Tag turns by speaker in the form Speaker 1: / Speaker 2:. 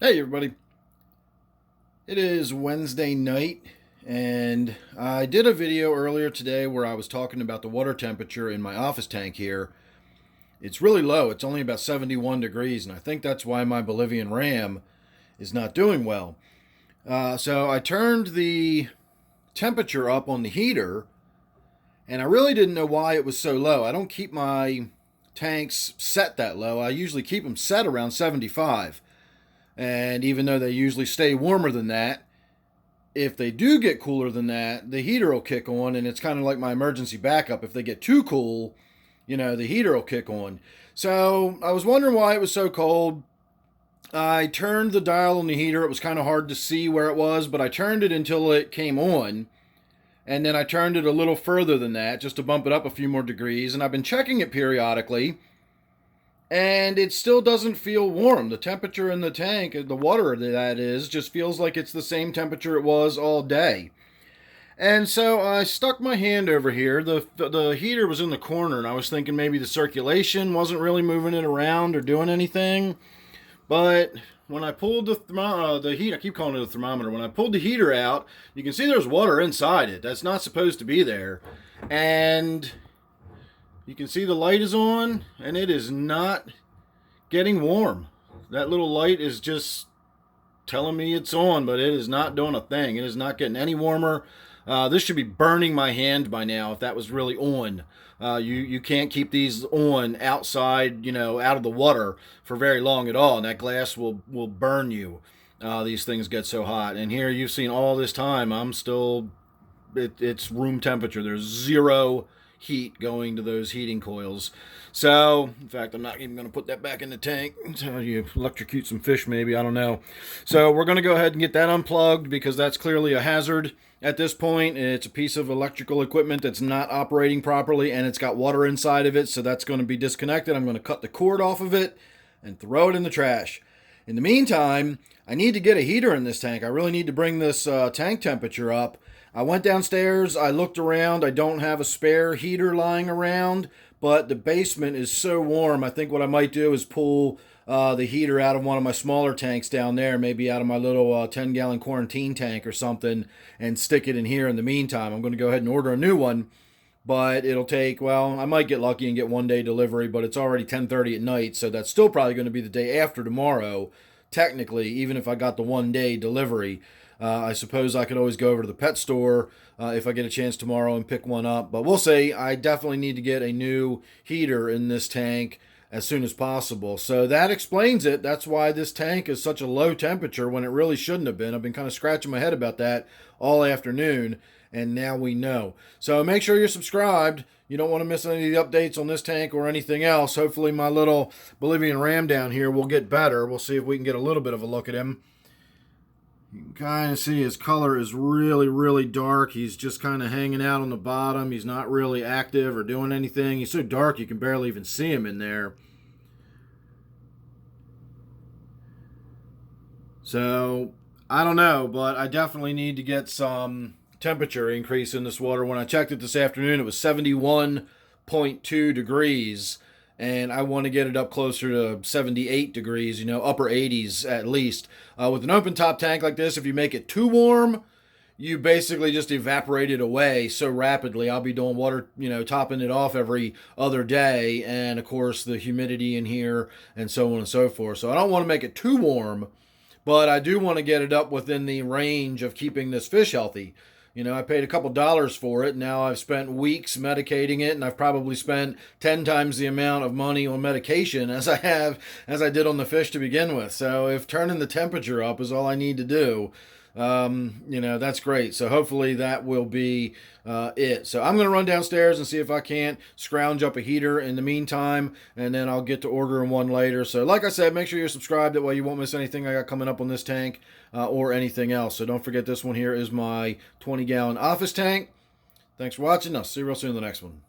Speaker 1: Hey everybody. It is Wednesday night and I did a video earlier today where I was talking about the water temperature in my office tank here. It's really low. It's only about 71 degrees and I think that's why my Bolivian Ram is not doing well. So I turned the temperature up on the heater and I really didn't know why it was so low. I don't keep my tanks set that low. I usually keep them set around 75. And even though they usually stay warmer than that, if they do get cooler than that, the heater will kick on, and it's kind of like my emergency backup. If they get too cool, the heater will kick on. So I was wondering why it was so cold. I turned the dial on the heater. It was kind of hard to see where it was, but I turned it until it came on. And then I turned it a little further than that just to bump it up a few more degrees. And I've been checking it periodically. And it still doesn't feel warm. The temperature in the tank, the water that is, just feels like it's the same temperature it was all day. And so I stuck my hand over here. The heater was in the corner, and I was thinking maybe the circulation wasn't really moving it around or doing anything. But when I pulled the heat, I keep calling it a thermometer. When I pulled the heater out, you can see there's water inside it. That's not supposed to be there. And you can see the light is on, and it is not getting warm. That little light is just telling me it's on, but it is not doing a thing. It is not getting any warmer. This should be burning my hand by now if that was really on. You can't keep these on outside, out of the water for very long at all, and that glass will burn you. These things get so hot. And here you've seen all this time, I'm still, it's room temperature. There's zero heat going to those heating coils. So, in fact, I'm not even going to put that back in the tank until you electrocute some fish, maybe. I don't know. So, we're going to go ahead and get that unplugged because that's clearly a hazard at this point. It's a piece of electrical equipment that's not operating properly and it's got water inside of it, so that's going to be disconnected. I'm going to cut the cord off of it and throw it in the trash. In the meantime, I need to get a heater in this tank. I really need to bring this tank temperature up. I went downstairs, I looked around, I don't have a spare heater lying around, but the basement is so warm, I think what I might do is pull the heater out of one of my smaller tanks down there, maybe out of my little 10-gallon quarantine tank or something, and stick it in here in the meantime. I'm going to go ahead and order a new one, but it'll take, well, I might get lucky and get one-day delivery, but it's already 10:30 at night, so that's still probably going to be the day after tomorrow, technically, even if I got the one-day delivery. I suppose I could always go over to the pet store if I get a chance tomorrow and pick one up. But we'll see. I definitely need to get a new heater in this tank as soon as possible. So that explains it. That's why this tank is such a low temperature when it really shouldn't have been. I've been kind of scratching my head about that all afternoon, and now we know. So make sure you're subscribed. You don't want to miss any of the updates on this tank or anything else. Hopefully my little Bolivian Ram down here will get better. We'll see if we can get a little bit of a look at him. You can kind of see his color is really, really dark. He's just kind of hanging out on the bottom. He's not really active or doing anything. He's so dark you can barely even see him in there. So, I don't know, but I definitely need to get some temperature increase in this water. When I checked it this afternoon, it was 71.2 degrees. And I want to get it up closer to 78 degrees, upper 80s at least. With an open top tank like this, if you make it too warm, you basically just evaporate it away so rapidly. I'll be doing water, topping it off every other day. And of course, the humidity in here and so on and so forth. So I don't want to make it too warm, but I do want to get it up within the range of keeping this fish healthy. I paid a couple dollars for it. Now I've spent weeks medicating it, and I've probably spent 10 times the amount of money on medication as I did on the fish to begin with. So if turning the temperature up is all I need to do, that's great. So hopefully that will be it. So I'm going to run downstairs and see if I can't scrounge up a heater in the meantime, and then I'll get to ordering one later. So like I said, make sure you're subscribed. That way you won't miss anything I got coming up on this tank or anything else. So don't forget, this one here is my 20-gallon office tank. Thanks for watching. I'll see you real soon in the next one.